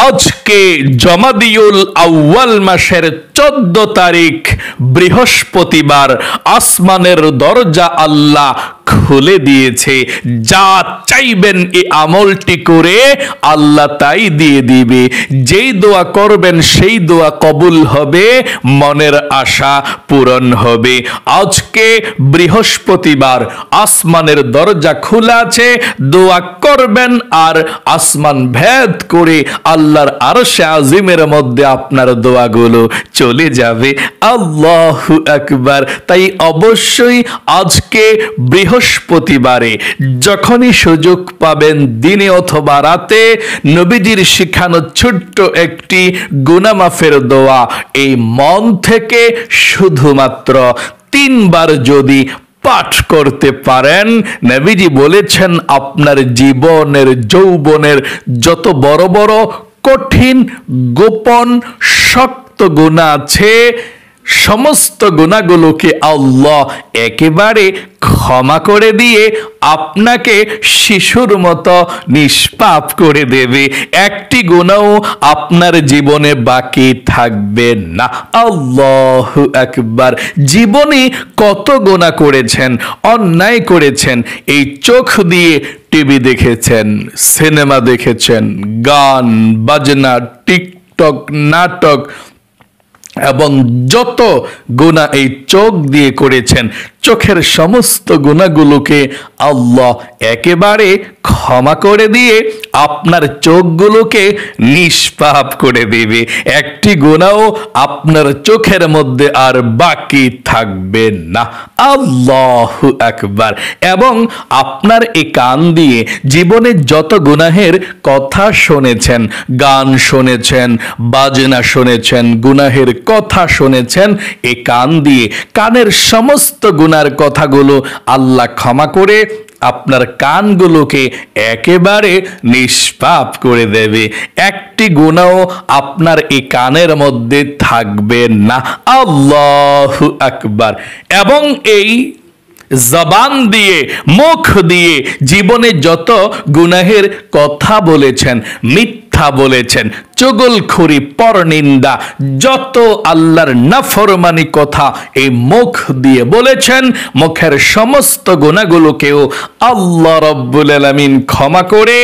আজকে জমাদিউল আউয়াল মাসের 14 তারিখ বৃহস্পতিবার। আসমানের দরজা আল্লাহ খুলে দিয়েছে। যা চাইবেন এই আমলটি করে আল্লাহ তাই দিয়ে দিবে। যেই দোয়া করবেন সেই দোয়া কবুল হবে, মনের আশা পূরণ হবে। আজকে বৃহস্পতিবার, আসমানের দরজা খোলা আছে। দোয়া করবেন আর আসমান ভেদ করে আল্লাহর আরশে আজিমের মধ্যে আপনার দোয়াগুলো চলে যাবে। আল্লাহু আকবার। তাই অবশ্যই আজকে বৃহস্পতিবারে যখনই সুযোগ পাবেন, দিনে অথবা রাতে, নবীজির শিখানো ছোট্ট একটি গুনাহ মাফের দোয়া এই মন থেকে শুধুমাত্র 3 বার যদি পাঠ করতে পারেন, নবীজি বলেছেন আপনার জীবনের যৌবনের যত বড় বড় কঠিন গোপন শক্ত গুনাহ আছে, সমস্ত গুনাহগুলোকে আল্লাহ একেবারে ক্ষমা করে দিয়ে আপনাকে শিশুর মতো নিষ্পাপ করে দেবে। একটি গুনাহ আপনার জীবনে বাকি থাকবে না। আল্লাহু আকবার। জীবনে কত গুনাহ করেছেন, অন্যায় করেছেন। এই চোখ দিয়ে টিভি দেখেছেন, সিনেমা দেখেছেন, গান বাজনা, টিকটক, নাটক এবং যত গুনাহ এই চোখ দিয়ে করেছেন, চোখের সমস্ত গুনাহগুলোকে আল্লাহ একেবারে ক্ষমা করে দিয়ে আপনার চোখগুলোকে নিষ্পাপ করে দিবে। একটি গুনাহ আপনার চোখের মধ্যে আর বাকি থাকবে না। আল্লাহু আকবার। এবং আপনার এই কান দিয়ে জীবনে যত গুনাহের কথা শুনেছেন, গান শুনেছেন, বাজনা শুনেছেন, গুনাহের কথা শুনেছেন, এই কান দিয়ে কানের সমস্ত গুনার কথাগুলো আল্লাহ ক্ষমা করে আপনার কানগুলোকে একেবারে নিষ্পাপ করে দেবে। একটি গুনাহ আপনার এই কানের মধ্যে থাকবে না। আল্লাহু আকবার। এবং এই জবান দিয়ে, মুখ দিয়ে জীবনে যত গুনাহের কথা বলেছেন, মিথ্যা বলেছেন, চুগলখড়ি, পরনিন্দা, যত আল্লাহর নাফরমানি কথা এই মুখ দিয়ে বলেছেন, মুখের সমস্ত গুনাহগুলোকেও আল্লাহ রাব্বুল আলামিন ক্ষমা করে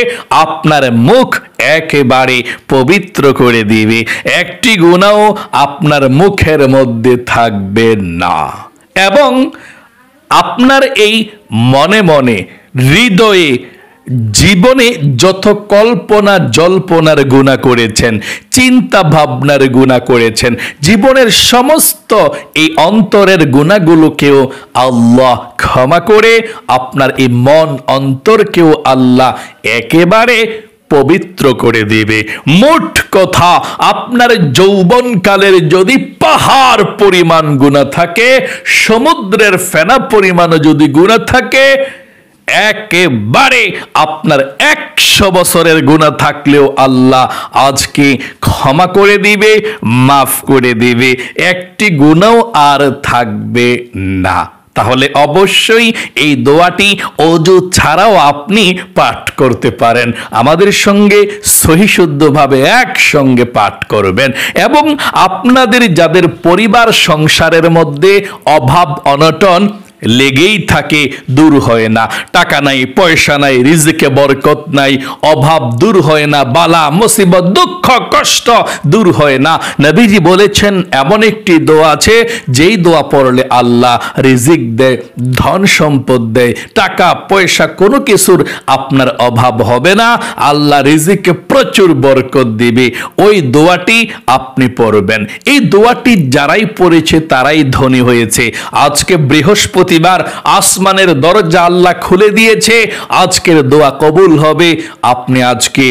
আপনার মুখ একেবারে পবিত্র করে দিবে। একটি গুনাহ আপনার মুখের মধ্যে থাকবে না। এবং আপনার এই মনে মনে, হৃদয়ে, জীবনে যত কল্পনা জল্পনার গুনাহ করেছেন, চিন্তা ভাবনার গুনাহ করেছেন, জীবনের সমস্ত এই অন্তরের গুনাহগুলোকেও আল্লাহ ক্ষমা করে আপনার এই মন অন্তরকেও আল্লাহ একেবারে পবিত্র করে দিবে। মোট কথা, আপনার যৌবনকালের যদি পাহাড় পরিমাণ গুনাহ থাকে, সমুদ্রের ফেনা পরিমাণ যদি গুনাহ থাকে, একেবারে আপনার 100 বছরের গুনাহ থাকলেও আল্লাহ আজকে ক্ষমা করে দিবে, মাফ করে দিবে। একটি গুনাহ আর থাকবে না। তাহলে অবশ্যই এই দোয়াটি ওযু ছাড়াও আপনি পাঠ করতে পারেন। আমাদের সঙ্গে সহিশুদ্ধভাবে একসঙ্গে পাঠ করবেন। এবং আপনাদের যাদের পরিবার সংসারের মধ্যে অভাব অনটন লেগেই থাকে, দূর হয় না, টাকা নাই, পয়সা নাই, রিজিকে বরকত নাই, অভাব দূর হয় না, বালা মুসিবত, দুঃখ কষ্ট দূর হয় না, নবীজি বলেছেন এমন একটি দোয়া আছে যেই দোয়া পড়লে আল্লাহ রিজিক দেয়, ধন সম্পদ দেয়, টাকা পয়সা কোনো কিছুর আপনার অভাব হবে না, আল্লাহ রিজিকে প্রচুর বরকত দিবে। ওই দোয়াটি আপনি পড়বেন। এই দোয়াটি যারাই পড়েছে তারাই ধনী হয়েছে। আজকে বৃহস্পতিবার, আসমানের দরজা আল্লাহ খুলে দিয়েছে। আজকের দোয়া কবুল হবে। আপনি আজকে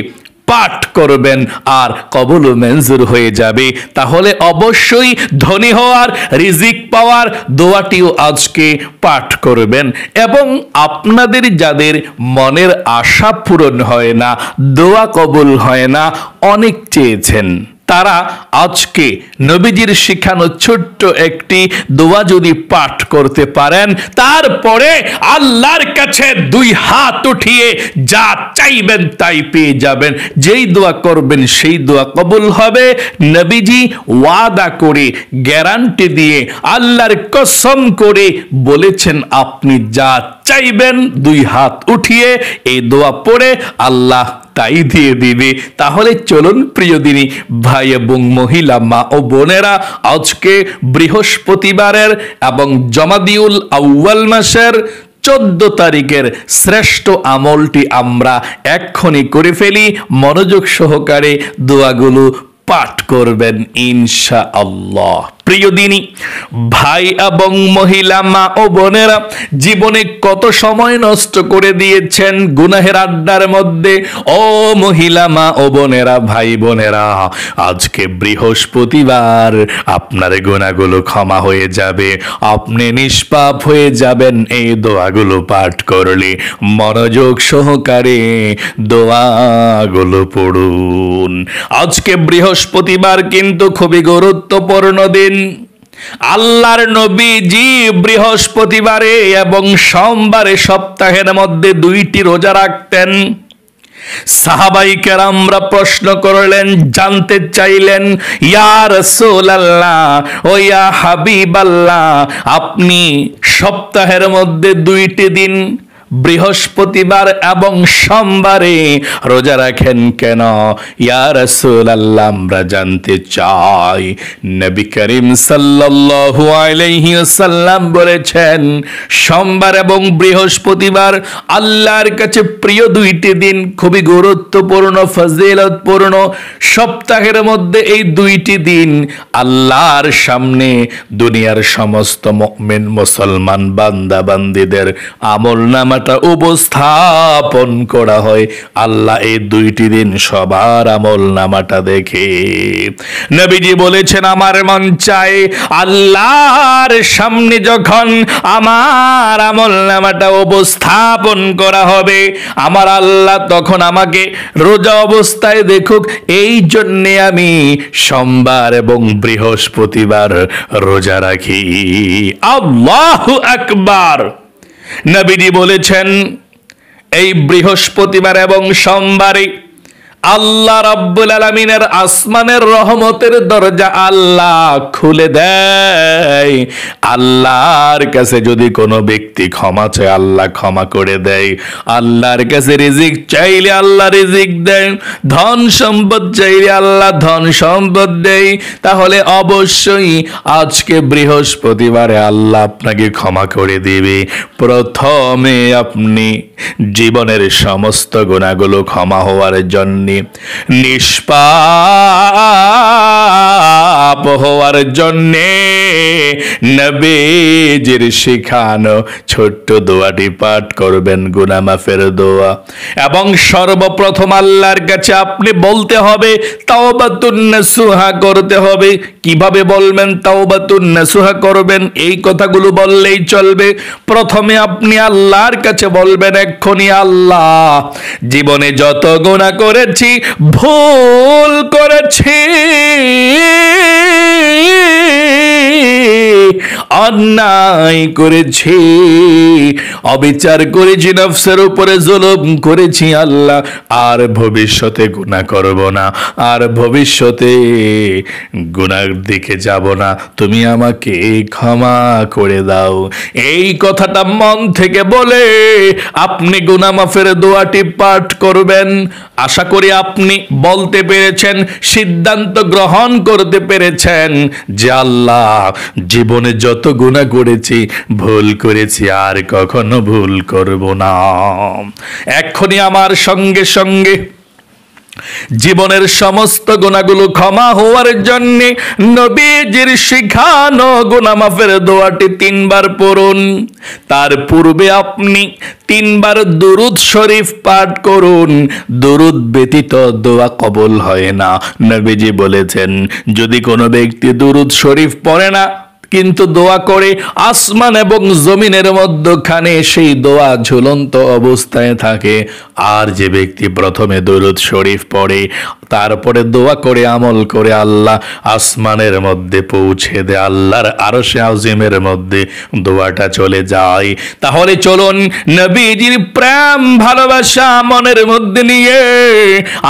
পাঠ করবেন আর কবুল ও মঞ্জুর হয়ে যাবে। তাহলে অবশ্যই ধনী হওয়ার, রিজিক পাওয়ার দোয়াটিও আজকে পাঠ করবেন। এবং আপনাদের যাদের মনের আশা পূরণ হয় না, দোয়া কবুল হয় না, অনেক চেয়েছেন তারা আজকে নবীজির শিখানো ছোট্ট একটি দোয়া যদি পাঠ করতে পারেন, তারপরে আল্লাহর কাছে দুই হাত উঠিয়ে যা চাইবেন তাই পেয়ে যাবেন। যেই দোয়া করবেন সেই দোয়া কবুল হবে। নবীজি ওয়াদা করে, গ্যারান্টি দিয়ে, আল্লাহর কসম করে বলেছেন, আপনি যা চাইবেন দুই হাত উঠিয়ে এই দোয়া পড়ে আল্লাহ তাই দিয়ে দিবে। তাহলে চলুন প্রিয় দিনী ভাই এবং মহিলা, মা ও বোনেরা, আজকে বৃহস্পতিবারের এবং জমাদিউল আউয়াল মাসের 14 তারিখের শ্রেষ্ঠ আমলটি আমরা এক্ষুনি করে ফেলি। মনোযোগ সহকারে দোয়াগুলো পাঠ করবেন ইনশাআল্লাহ। প্রিয় দিনী ভাই এবং মহিলা, মা ও বোনেরা, জীবনে কত সময় নষ্ট করে দিয়েছেন গুনাহের আড্ডার মধ্যে। ও মহিলা, মা ও বোনেরা, ভাই বোনেরা, আজকে বৃহস্পতিবার, আপনার গুনাহগুলো ক্ষমা হয়ে যাবে, আপনি নিষ্পাপ হয়ে যাবেন এই দোয়াগুলো পাঠ করলে। মনোযোগ সহকারে দোয়াগুলো পড়ুন। আজকে বৃহস্পতিবার কিন্তু খুবই গুরুত্বপূর্ণ দিন। আল্লাহর নবীজি বৃহস্পতিবারে এবং সোমবারে সপ্তাহের মধ্যে 2টি রোজা রাখতেন। সাহাবাই কেরামরা প্রশ্ন করলেন, জানতে চাইলেন, ইয়া রাসূলুল্লাহ ও ইয়া হাবিবাল্লাহ, আপনি সপ্তাহের মধ্যে 2টি দিন বৃহস্পতিবার এবং সোমবারে রোজা রাখেন কেন? ইয়া রাসূলুল্লাহ, আমরা জানতে চাই। নবী করিম সাল্লাল্লাহু আলাইহি ওয়াসাল্লাম বলেছেন, সোমবার এবং বৃহস্পতিবার আল্লাহর কাছে প্রিয় 2টি দিন, খুবই গুরুত্বপূর্ণ, ফজিলতপূর্ণ। সপ্তাহের মধ্যে এই 2টি দিন আল্লাহর সামনে দুনিয়ার সমস্ত মুমিন মুসলমান বান্দা বান্দীদের আমলনামা উপস্থাপন করা হয়। আল্লাহ এই 2টি দিন সবার আমল নামাটা দেখে। নবীজি বলেছেন, আমার মন চায় আল্লাহর সামনে যখন আমার আমল নামাটা উপস্থাপন করা হবে, আমার আল্লাহ তখন আমাকে রোজা অবস্থায় দেখুক। এই জন্যে আমি সোমবার এবং বৃহস্পতিবার রোজা রাখি। আল্লাহু আকবার। নবীজি বলেছেন, এই বৃহস্পতিবার এবং সোমবারে আল্লাহ রাব্বুল আলামিনের আসমানের রহমতের দরজা আল্লাহ খুলে দেয়। আল্লাহর কাছে যদি কোনো ব্যক্তি ক্ষমা চায়, আল্লাহ ক্ষমা করে দেয়। আল্লাহর কাছে রিজিক চাইলে আল্লাহ রিজিক দেয়। ধন সম্পদ চাইলে আল্লাহ ধন সম্পদ দেয়। তাহলে অবশ্যই আজকে বৃহস্পতিবারে আল্লাহ আপনাকে ক্ষমা করে দিবে। প্রথমে আপনি জীবনের সমস্ত গুনাহগুলো ক্ষমা হওয়ার জন্য, নিষ্পাপ হওয়ার জন্যে নবীজির শিখানো ছোট্ট দোয়াটি পাঠ করবেন, গুনাহ মাফের দোয়া। এবং সর্বপ্রথম আল্লাহর কাছে আপনি বলতে হবে, তাওবাতুন নাসুহা করতে হবে। কিভাবে বলবেন তাওবাতুন নাসুহা করবেন? এই কথাগুলো বললেই চলবে। প্রথমে আপনি আল্লাহর কাছে বলবেন, এক্ষুনি আল্লাহ, জীবনে যত গুনাহ করেছি, ভুল করেছি, অন্যায় করেছি, অবিচার করেছি, নফসের উপরে জুলুম করেছি, আল্লাহ আর ভবিষ্যতে গুনাহ করব না, আর ভবিষ্যতে গুনাহর দিকে যাব না, তুমি আমাকে ক্ষমা করে দাও। এই কথাটা মন থেকে বলে আপনি গুনাহ মাফের দোয়াটি পাঠ করবেন। আশা করি আপনি বলতে পেরেছেন, সিদ্ধান্ত গ্রহণ করতে পেরেছেন যে আল্লাহ, জীবনে যত গুনাহ করেছি, ভুল করেছি, আর কখনো ভুল করব না। এক্ষুনি আমার সঙ্গে সঙ্গে জীবনের সমস্ত গুনাহগুলো ক্ষমা হওয়ার জন্য নবীজির শিখানো গুনাহ মাফের দোয়াটি 3 বার পড়ুন। তার পূর্বে আপনি 3 বার দুরুদ শরীফ পাঠ করুন। দুরুদ ব্যতীত দোয়া কবুল হয় না। নবীজি বলেছেন, যদি কোনো ব্যক্তি দুরুদ শরীফ পড়ে না, কিন্তু দোয়া করে আসমান এবং জমিনের মধ্যখানে সেই দোয়া ঝুলন্ত অবস্থায় থাকে। আর যে ব্যক্তি প্রথমে দরুদ শরীফ পড়ে, তারপরে দোয়া করে আমল করে আল্লাহ আসমানের মধ্যে পৌঁছে দেয়, আল্লাহর আরশে আজিমের মধ্যে দোয়াটা চলে যায়। তাহলে চলুন নবীজির প্রেম ভালোবাসা মনের মধ্যে নিয়ে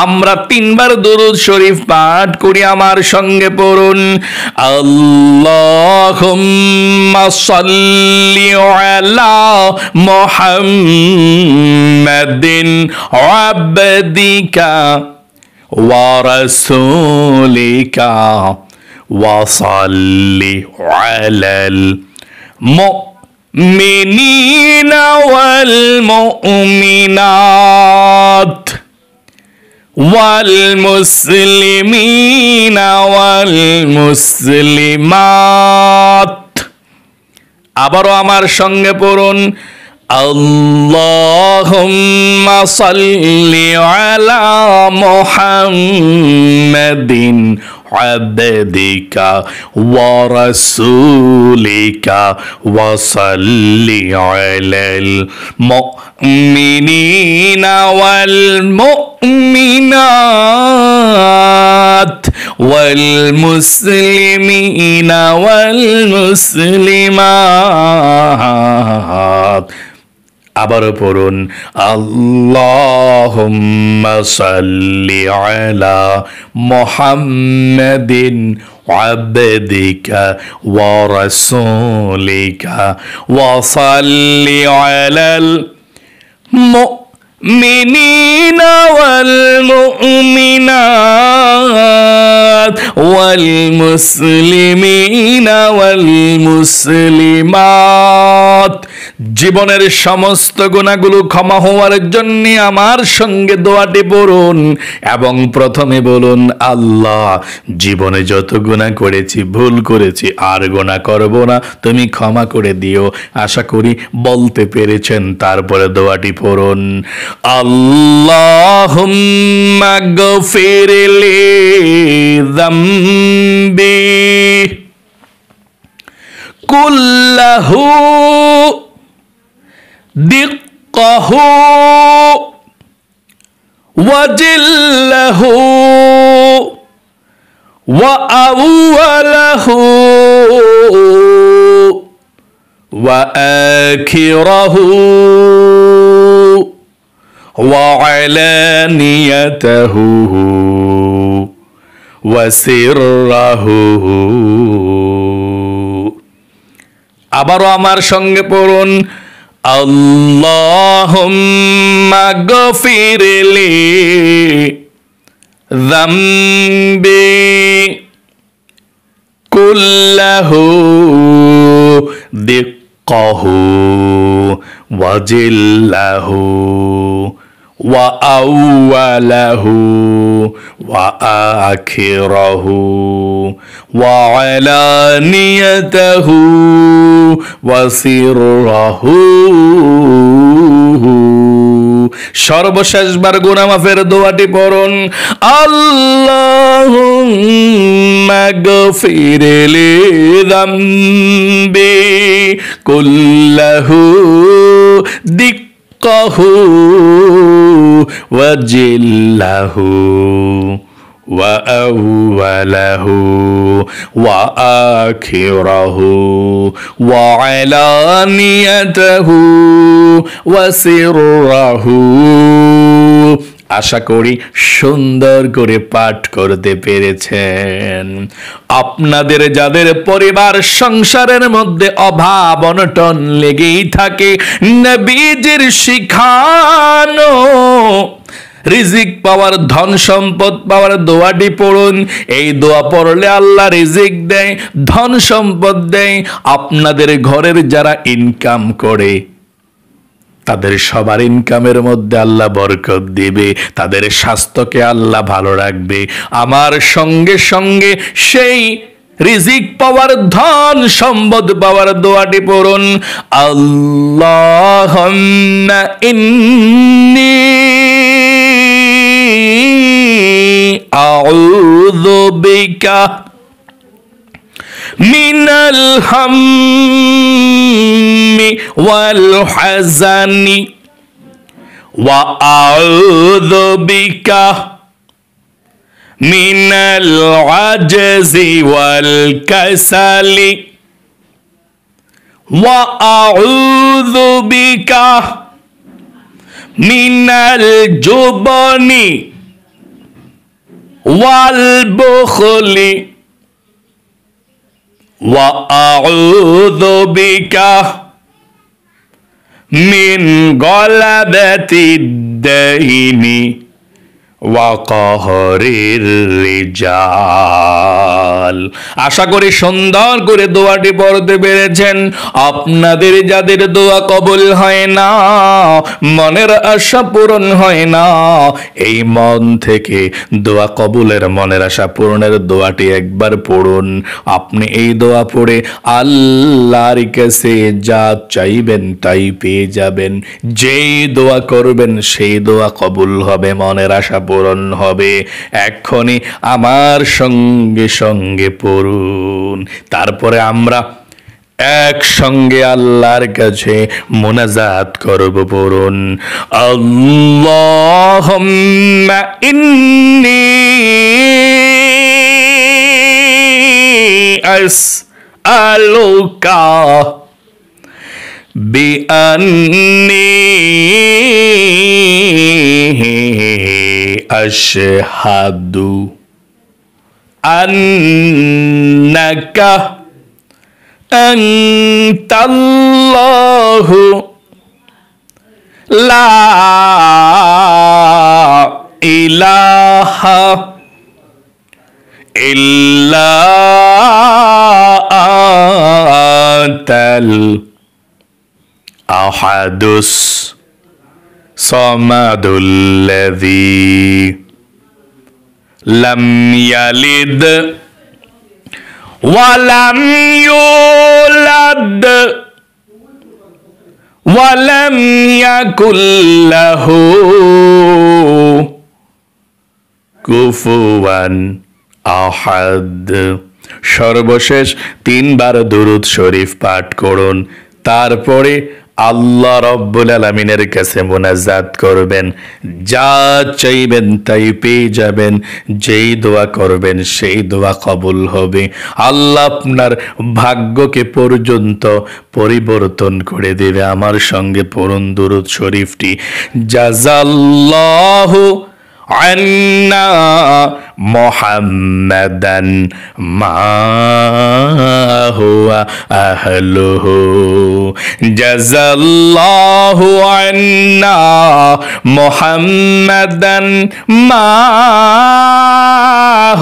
আমরা 3 বার দরুদ শরীফ পাঠ করি। আমার সঙ্গে পড়ুন, আল্লাহুম্মা সাল্লি আলা মুহাম্মাদিন আবদিকা ওয়া রাসূলিকা ওয়া সাল্লি আলাল মুমিনিনা ওয়াল মুমিনাত ওয়াল মুসলিমিনা ওয়াল মুসলিমাত। আবারও আমার সঙ্গে পড়ুন, আল্লাহুম্মা সাল্লি আলা মুহাম্মাদিন আবদিকা ওয়া রাসূলিকা ওয়া সাল্লি আলাল মুমিনিনা ওয়াল মুমিনাত ওয়াল মুসলিমিনা ওয়াল মুসলিমাত। আবারও পড়ুন, আল্লাহুম্মা সাল্লি আলা মুহাম্মাদিন আবদিকা ওয়া রাসূলিকা ওয়া সাল্লি আলাল মুমিনিনা ওয়াল মুমিনাত ওয়াল মুসলিমিনা ওয়াল মুসলিমাত। জীবনের সমস্ত গুনাহগুলো ক্ষমা হওয়ার জন্য আমার সঙ্গে দোয়াটি পড়ুন এবং প্রথমে বলুন, আল্লাহ জীবনে যত গুনাহ করেছি, ভুল করেছি, আর গুনাহ করব না, তুমি ক্ষমা করে দিও। আশা করি বলতে পেরেছেন। তারপরে দোয়াটি পড়ুন, আল্লাহুম্মা গফিরলি যামবি কুল্লাহু দিক্কাহু ওয়াজিল্লাহু ওয়া আউয়ালাহু ওয়া আখিরাহু ওয়া আলানিয়াতাহু ওয়া সিররাহু। আবারও আমার সঙ্গে পড়ুন, আল্লাহুম্মা গফিরলি যামবি কুল্লাহু দিক্কাহু ওয়াজিল্লাহু ওয়া আউয়ালাহু ওয়া আখিরাহু ওয়া আলানিয়াতাহু ওয়া সিররাহু। সর্বশেষবার গুনাহ মাফের দোয়াটি পড়ুন, আল্লাহুম্মা গফিরলি যামবি কুল্লাহু দিক্কাহু ওয়াজিল্লাহু ওয়া আউয়ালাহু ওয়া আখিরাহু ওয়া আলানিয়াতাহু ওয়া সিররাহু। আশা করি সুন্দর করে পাঠ করতে পেরেছেন। আপনাদের যাদের পরিবার সংসারের মধ্যে অভাব অনটন লেগেই থাকে, নবীজির শিখানো রিজিক পাওয়ার, ধন সম্পদ পাওয়ার দোয়াটি পড়ুন। এই দোয়া পড়লে আল্লাহ রিজিক দেয়, ধন সম্পদ দেয়। আপনাদের ঘরের যারা ইনকাম করে তাদের সবার ইনকামের মধ্যে আল্লাহ বরকত দিবে, তাদের স্বাস্থ্যকে আল্লাহ ভালো রাখবে। আমার সঙ্গে সঙ্গে সেই রিজিক পাওয়ার, ধন সম্পদ পাওয়ার দোয়াটি পড়ুন, আল্লাহুম্মা ইন্নী আউযু বিকা মিনাল হাম্মি ওয়াল হাযানি ওয়া আউযু বিকা মিনাল আজজি ওয়াল কাসালি ওয়া আউযু বিকা মিনাল জুবনি ওয়াল বুখলি ওয়া আউযু বিকা মিন গলাবাতিদ দাইনি ওয়া কাহরির রিজাল। আশা করি সুন্দর করে দোয়াটি পড়তে পেরেছেন। আপনাদের যাদের দোয়া কবুল হয় না, মনের আশা পূরণ হয় না, এই মন থেকে দোয়া কবুলের, মনের আশা পূরণের দোয়াটি একবার পড়ুন। আপনি এই দোয়া পড়ে আল্লাহর কাছে যা চাইবেন তাই পেয়ে যাবেন। যেই দোয়া করবেন সেই দোয়া কবুল হবে, মনের আশা পূরণ হবে। এক্ষুনি আমার সঙ্গে সঙ্গে পড়ুন, তারপরে আমরা একসঙ্গে আল্লাহর কাছে মুনাজাত করব। পড়ুন, আল্লাহুম্মা ইন্নী আসআলুকা বিআন্নী আশহাদু আন্নাকা আনতাল্লাহু লা ইলাহা ইল্লা আনতাল আহাদুস সামাদুল্লাযী লাম ইয়ালিদ ওয়া লাম ইউলাদ ওয়া লাম ইয়াকুল লাহু কুফুয়ান আহাদ। সর্বশেষ 3 বার দুরূদ শরীফ পাঠ করুন, তারপরে আল্লাহ রব্বুল আলামিনের কাছে মুনাজাত করবেন। যা চাইবেন তাই পেয়ে যাবেন, যেই দোয়া করবেন সেই দোয়া কবুল হবে। আল্লাহ আপনার ভাগ্যকে পর্যন্ত পরিবর্তন করে দেবে। আমার সঙ্গে পড়ুন দুরূদ শরীফটি। জাযাল্লাহু আন্না মুহাম্মাদান মা হুয়া আহলুহু। জাযাল্লাহু আন্না মুহাম্মাদান মা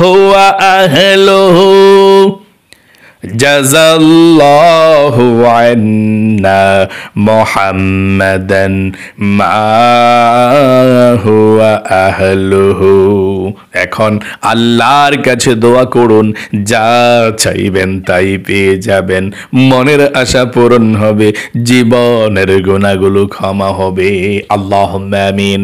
হুয়া আহলুহু। জাযাল্লাহু আন্না মুহাম্মাদান মা হুয়া আহলুহু। এখন আল্লাহর কাছে দোয়া করুন, যা চাইবেন তাই পেয়ে যাবেন, মনের আশা পূরণ হবে, জীবনের গুনাহগুলো ক্ষমা হবে। আল্লাহুম্মা আমিন।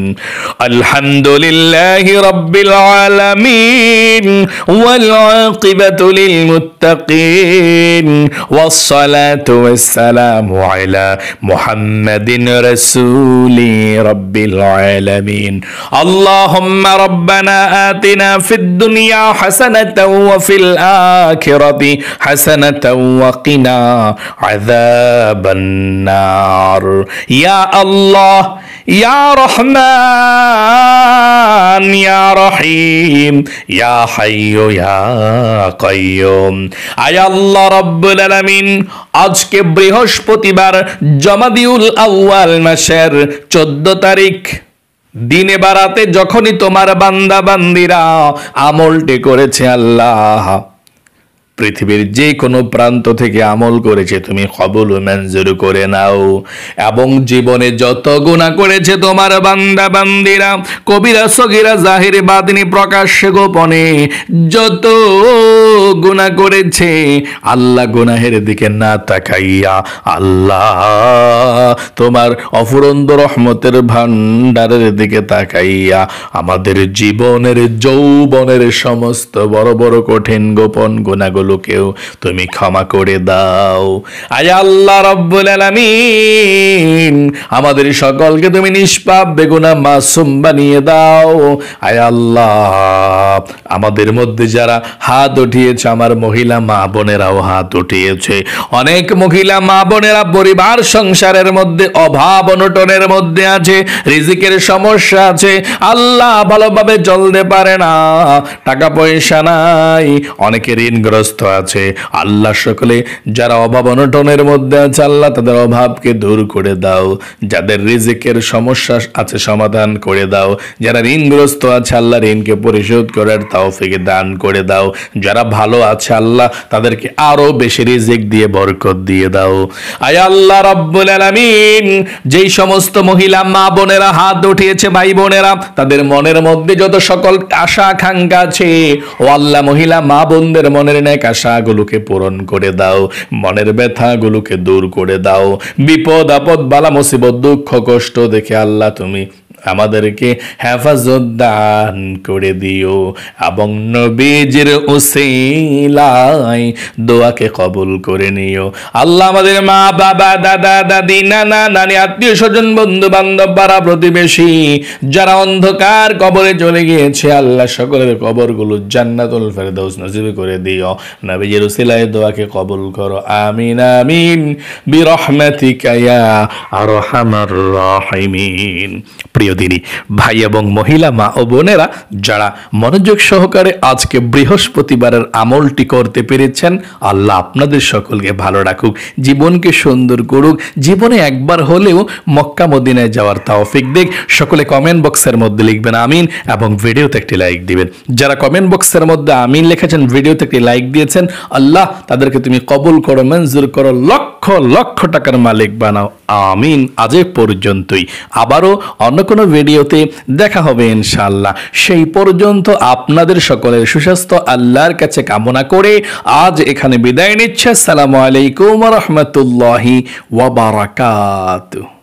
আলহামদুলিল্লাহি রাব্বিল আলামিন ওয়াল আকিবাতু লিল মুত্তাকিন ওয়াসসালাতু ওয়াসসালামু আলা মুহাম্মাদিন রাসূলি রাব্বিল আলামিন। আল্লাহুম্মা রাব্বানা আতিনা ফিদ দুনিয়া হাসানাতাও ওয়া ফিল আখিরাতি হাসানাতাও ওয়া কিনা আযাবান নার। ইয়া আল্লাহ, ইয়া রহমান, ইয়া রহিম, ইয়া হাইয়্যু ইয়া কাইয়্যুম। আয় আল্লাহ রাব্বুল আলামিন, আজকে বৃহস্পতিবার জমাদিউল আউয়াল মাসের 14 তারিখ, দিনে বারাতে যখনই তোমার বান্দা বান্দিরা আমলটি করেছে আল্লাহ, পৃথিবীর যে কোনো প্রান্ত থেকে আমল করেছে তুমি কবুল ও মঞ্জুর করে নাও। এবং জীবনে যত গুনাহ করেছে তোমার বান্দা বান্দিরা, কবিরা সগীরা জাহিরে বাতিনি প্রকাশ্যে গোপনে যত গুনাহ করেছে, আল্লাহ গুনাহের দিকে না তাকাইয়া আল্লাহ তোমার অফুরন্ত রহমতের ভান্ডারের দিকে তাকাইয়া আমাদের জীবনের যৌবনের সমস্ত বড় বড় কঠিন গোপন গুনাহগুলো গুলোকেও তুমি ক্ষমা করে দাও। আয় আল্লাহ রব্বুল আলামিন, আমাদের সকলকে তুমি নিষ্পাপ বেগুনাহ মাসুম বানিয়ে দাও। আয় আল্লাহ, আমাদের মধ্যে যারা হাত উঠিয়েছে, আমার মহিলা মা বোনেরাও হাত উঠিয়েছে। অনেক মহিলা মা বোনেরা পরিবার সংসারের মধ্যে অভাব অনটনের মধ্যে আছে, রিজিকের সমস্যা আছে, আল্লাহ ভালোভাবে চলতে পারে না, টাকা পয়সা নাই, অনেকে ঋণগ্রস্ত আছে। আল্লাহ সকলে যারা অভাব অনটনের মধ্যে আছে, আল্লাহ তাদের অভাবকে দূর করে দাও। যাদের রিজিকের সমস্যা আছে সমাধান করে দাও। যারা ঋণগ্রস্ত আছে, আল্লাহ ঋণকে পরিশোধ করার তৌফিক দান করে দাও। যারা ভালো আছে, আল্লাহ তাদেরকে আরো বেশি রিজিক দিয়ে বরকত দিয়ে দাও। আয় আল্লাহ রাব্বুল আলামিন, যেই সমস্ত মহিলা মা বোনেরা হাত উঠিয়েছে, ভাই বোনেরা, তাদের মনের মধ্যে যত সকল আশা আকাঙ্ক্ষা আছে, ও আল্লাহ মহিলা মা বোনদের মনের নেক আশাগুলোকে পূরণ করে দাও, মনের ব্যথাগুলোকে দূর করে দাও। বিপদ আপদ বালা মুসিবত দুঃখ কষ্ট দেখে আল্লাহ তুমি আমাদেরকে হেফাজত দান করে দিও এবং নবীজির উসিলায় দোয়াকে কবুল করে নিও। আল্লাহ আমাদের মা বাবা দাদা দাদি নানা নানি আত্মীয় স্বজন বন্ধু বান্ধব পাড়া প্রতিবেশী যারা অন্ধকার কবরে চলে গিয়েছে, আল্লাহ সকলের কবরগুলো জান্নাতুল ফেরদাউস নসিব করে দিও। নবীজির উসিলায় দোয়াকে কবুল করো। আমিন আমিন বিরহমাতিকা ইয়া আরহামার রাহিমিন। প্রিয় দিনী ভাই এবং মহিলা মা ও বোনেরা, যারা মনোযোগ সহকারে আজকে বৃহস্পতিবারের আমলটি করতে পেরেছেন, আল্লাহ আপনাদের সকলকে ভালো রাখুক, জীবনকে সুন্দর করুক, জীবনে একবার হলেও মক্কা মদিনায় যাওয়ার তৌফিক দেখ। সকলে কমেন্ট বক্সের মধ্যে লিখবেন আমিন এবং ভিডিওতে একটি লাইক দিবেন। যারা কমেন্ট বক্সের মধ্যে আমিন লিখেছেন, ভিডিওতে একটি লাইক দিয়েছেন, আল্লাহ তাদেরকে তুমি কবুল করো, মঞ্জুর করো, লক্ষ লক্ষ টাকার মালিক বানাও। আমিন। আজ পর্যন্তই, আবারও অন্য কোনো ভিডিওতে দেখা হবে ইনশাআল্লাহ। সেই পর্যন্ত আপনাদের সকলের সুস্বাস্থ্য আল্লাহর কাছে কামনা করে আজ এখানে বিদায় নিচ্ছে। আসসালামু আলাইকুম ওয়া রাহমাতুল্লাহি ওয়া বারাকাতুহু।